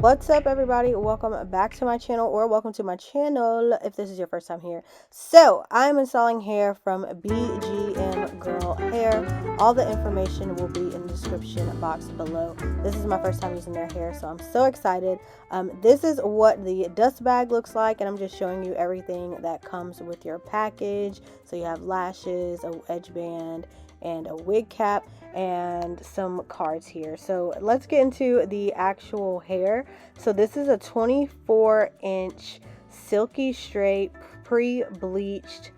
What's up, everybody? Welcome back to my channel, or welcome to my channel if this is your first time here. So I'm installing hair from BGM Girl Hair. All the information will be in the description box below. This is my first time using their hair, so I'm so excited. This is what the dust bag looks like, and I'm just showing you everything that comes with your package. So you have lashes, a edge band, and a wig cap, and some cards here. So let's get into the actual hair. So this is a 24-inch silky straight pre-bleached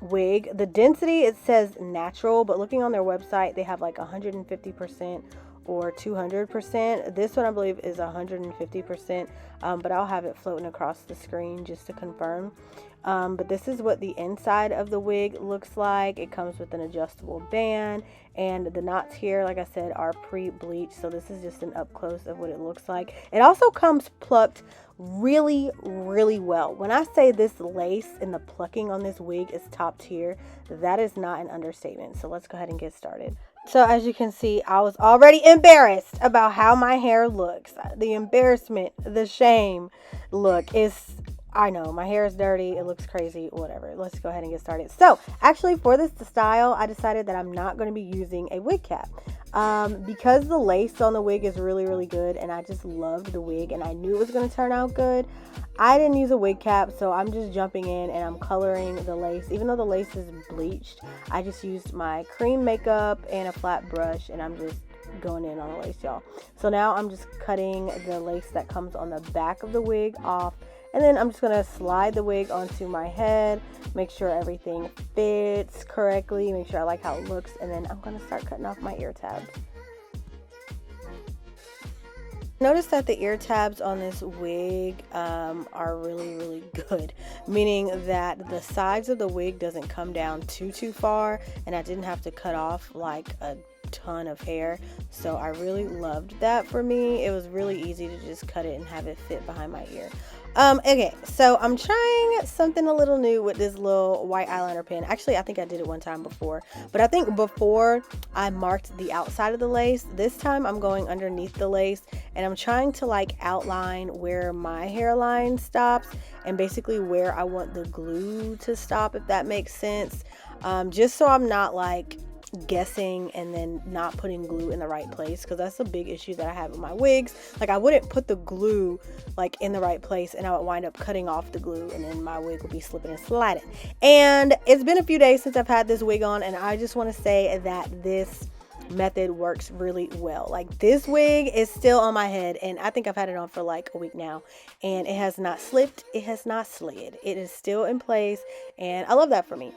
wig. The density, it says natural, but looking on their website, they have like 150% or 200%. This one I believe is 150%, but I'll have it floating across the screen just to confirm. But this is what the inside of the wig looks like. It comes with an adjustable band, and the knots here, like I said, are pre-bleached. So this is just an up close of what it looks like. It also comes plucked really well. When I say this lace and the plucking on this wig is top tier, that is not an understatement. So let's go ahead and get started. So as you can see, I was already embarrassed about how my hair looks. The embarrassment, the shame look is, I know, my hair is dirty, it looks crazy, whatever. Let's go ahead and get started. So actually for this style, I decided that I'm not going to be using a wig cap. Because the lace on the wig is really good, and I just loved the wig and I knew it was going to turn out good, I didn't use a wig cap. So I'm just jumping in and I'm coloring the lace. Even though the lace is bleached, I just used my cream makeup and a flat brush, and I'm just going in on the lace, y'all. So now I'm just cutting the lace that comes on the back of the wig off, and then I'm just going to slide the wig onto my head, make sure everything fits correctly, make sure I like how it looks, and then I'm going to start cutting off my ear tabs. Notice that the ear tabs on this wig are really good, meaning that the sides of the wig doesn't come down too far, and I didn't have to cut off like a ton of hair. So I really loved that. For me, it was really easy to just cut it and have it fit behind my ear. Okay, so I'm trying something a little new with this little white eyeliner pen. Actually, I think I did it one time before, but I think before I marked the outside of the lace. This time I'm going underneath the lace, and I'm trying to like outline where my hairline stops and basically where I want the glue to stop, if that makes sense. Just so I'm not like guessing and then not putting glue in the right place, because that's a big issue that I have with my wigs. Like, I wouldn't put the glue like in the right place, and I would wind up cutting off the glue, and then my wig would be slipping and sliding. And it's been a few days since I've had this wig on, and I just want to say that this method works really well. Like, this wig is still on my head, and I think I've had it on for like a week now, and it has not slipped, it has not slid, it is still in place, and I love that for me.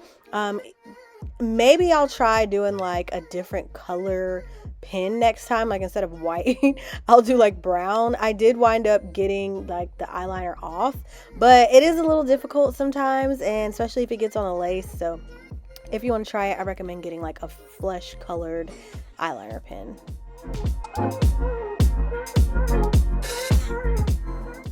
Maybe I'll try doing like a different color pin next time. Like, instead of white, I'll do like brown. I did wind up getting like the eyeliner off, but it is a little difficult sometimes, and especially if it gets on a lace. So if you want to try it, I recommend getting like a flesh colored eyeliner pin.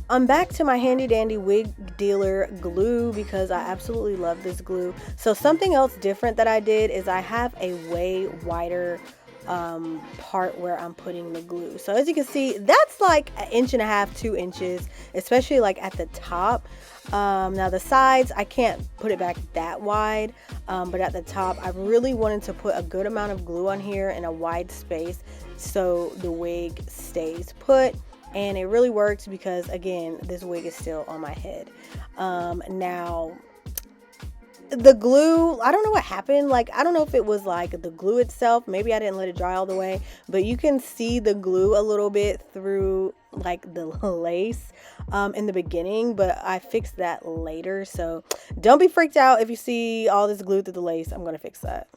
I'm back to my handy dandy wig dealer glue, because I absolutely love this glue. So something else different that I did is I have a way wider part where I'm putting the glue. So as you can see, that's like 1.5 inches, 2 inches, especially like at the top. Now the sides, I can't put it back that wide, but at the top I really wanted to put a good amount of glue on here in a wide space so the wig stays put. And it really worked, because again, this wig is still on my head. Now the glue, I don't know what happened. Like, I don't know if it was like the glue itself, maybe I didn't let it dry all the way, but you can see the glue a little bit through like the lace in the beginning, but I fixed that later. So don't be freaked out if you see all this glue through the lace. I'm gonna fix that.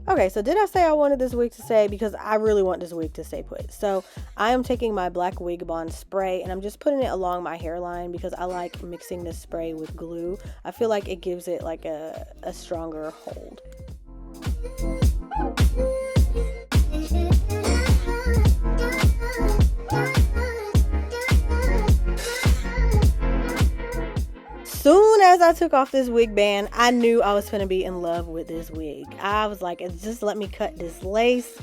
Okay, so did I say I wanted this wig to stay? Because I really want this wig to stay put. So I am taking my black wig bond spray, and I'm just putting it along my hairline, because I like mixing this spray with glue. I feel like it gives it like a stronger hold. Soon as as I took off this wig band, I knew I was finna be in love with this wig. I was like, just let me cut this lace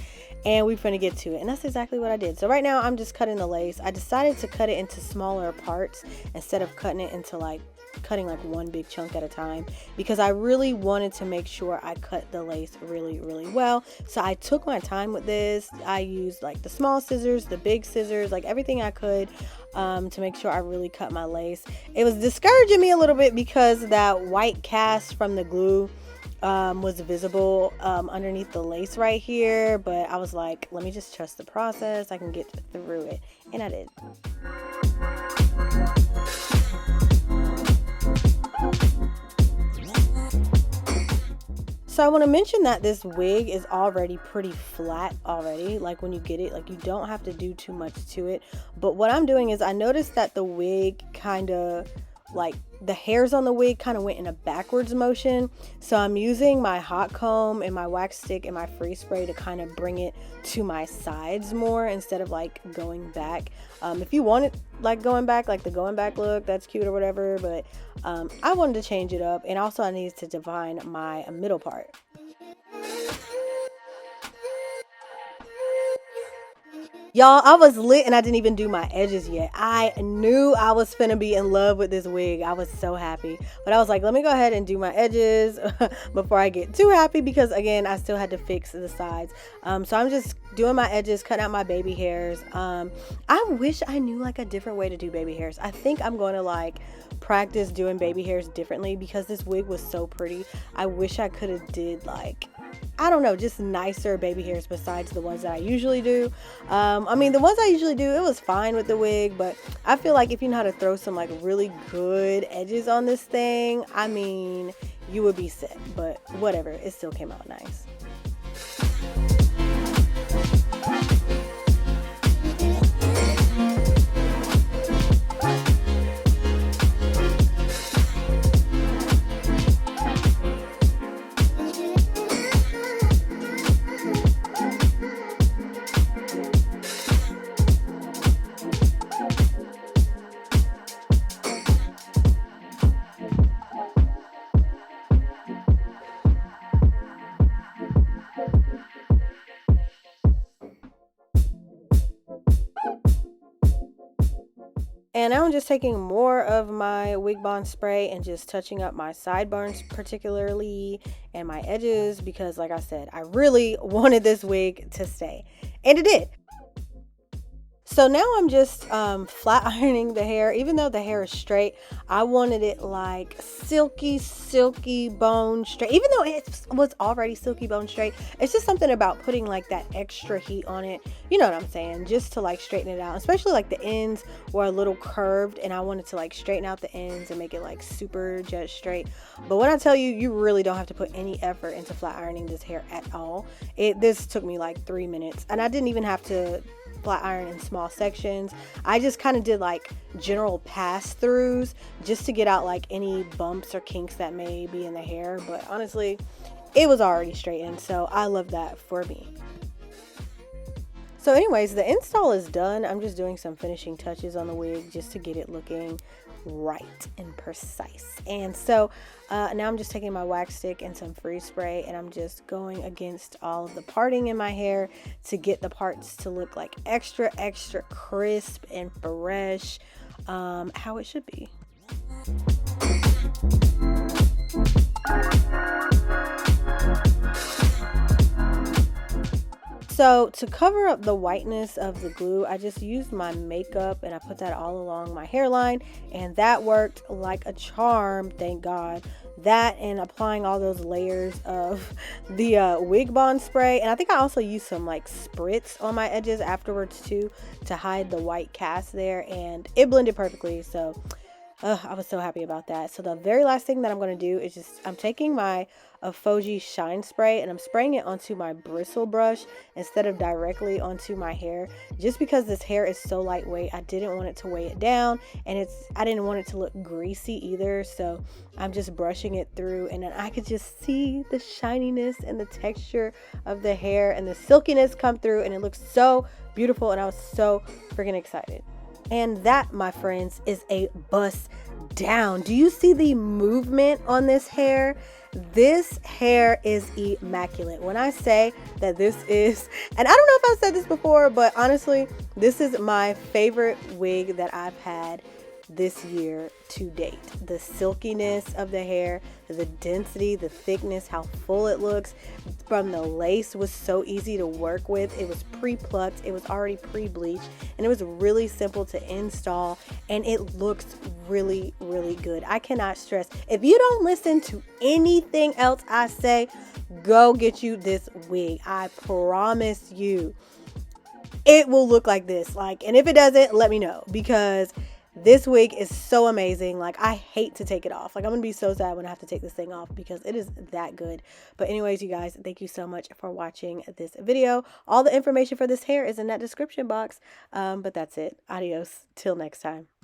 and we finna get to it. And that's exactly what I did. So right now I'm just cutting the lace. I decided to cut it into smaller parts instead of cutting it into cutting like one big chunk at a time, because I really wanted to make sure I cut the lace really well. So I took my time with this. I used like the small scissors, the big scissors, like everything I could to make sure I really cut my lace. It was discouraging me a little bit because that white cast from the glue was visible underneath the lace right here, but I was like, let me just trust the process. I can get through it, and I did. So I want to mention that this wig is already pretty flat already. Like when you get it, like you don't have to do too much to it. But what I'm doing is I noticed that the wig kind of like the hairs on the wig kind of went in a backwards motion. So I'm using my hot comb and my wax stick and my free spray to kind of bring it to my sides more instead of like going back. If you want it like going back, like the going back look, that's cute or whatever, but I wanted to change it up, and also I needed to define my middle part. Y'all, I was lit and I didn't even do my edges yet. I knew I was finna be in love with this wig. I was so happy. But I was like, let me go ahead and do my edges before I get too happy, because again, I still had to fix the sides. So I'm just doing my edges, cutting out my baby hairs. I wish I knew like a different way to do baby hairs. I think I'm going to like practice doing baby hairs differently, because this wig was so pretty. I wish I could have did like, I don't know, just nicer baby hairs besides the ones that I usually do. I mean, the ones I usually do, it was fine with the wig, but I feel like if you know how to throw some like really good edges on this thing, I mean, you would be set. But whatever, it still came out nice. And now I'm just taking more of my Wig Bond spray and just touching up my sideburns particularly and my edges, because like I said, I really wanted this wig to stay, and it did. So now I'm just flat ironing the hair. Even though the hair is straight, I wanted it like silky bone straight. Even though it was already silky bone straight, it's just something about putting like that extra heat on it. You know what I'm saying? Just to like straighten it out. Especially like the ends were a little curved, and I wanted to like straighten out the ends and make it like super jet straight. But when I tell you, you really don't have to put any effort into flat ironing this hair at all. This took me like 3 minutes, and I didn't even have to flat iron in small sections. I just kind of did like general pass-throughs just to get out like any bumps or kinks that may be in the hair. But honestly, it was already straightened, so I love that for me. So anyways, the install is done. I'm just doing some finishing touches on the wig just to get it looking right and precise. And so now I'm just taking my wax stick and some free spray, and I'm just going against all of the parting in my hair to get the parts to look like extra crisp and fresh, how it should be. So to cover up the whiteness of the glue, I just used my makeup and I put that all along my hairline, and that worked like a charm, thank God. That and applying all those layers of the Wig Bond spray, and I think I also used some like spritz on my edges afterwards too to hide the white cast there, and it blended perfectly. So I was so happy about that. So the very last thing that I'm going to do is just, I'm taking my Fuji Shine Spray and I'm spraying it onto my bristle brush instead of directly onto my hair, just because this hair is so lightweight. I didn't want it to weigh it down, and I didn't want it to look greasy either. So I'm just brushing it through, and then I could just see the shininess and the texture of the hair and the silkiness come through, and it looks so beautiful, and I was so freaking excited. And that, my friends, is a bust down. Do you see the movement on this hair? This hair is immaculate. When I say that this is, and I don't know if I've said this before, but honestly, this is my favorite wig that I've had this year to date. The silkiness of the hair, the density, the thickness, how full it looks from the lace was so easy to work with. It was pre-plucked, it was already pre-bleached, and it was really simple to install, and it looks really, really good. I cannot stress, if you don't listen to anything else I say, go get you this wig. I promise you it will look like this. And if it doesn't, let me know, because this wig is so amazing. I hate to take it off. I'm gonna be so sad when I have to take this thing off because it is that good. But anyways, you guys, thank you so much for watching this video. All the information for this hair is in that description box. But that's it. Adios till next time.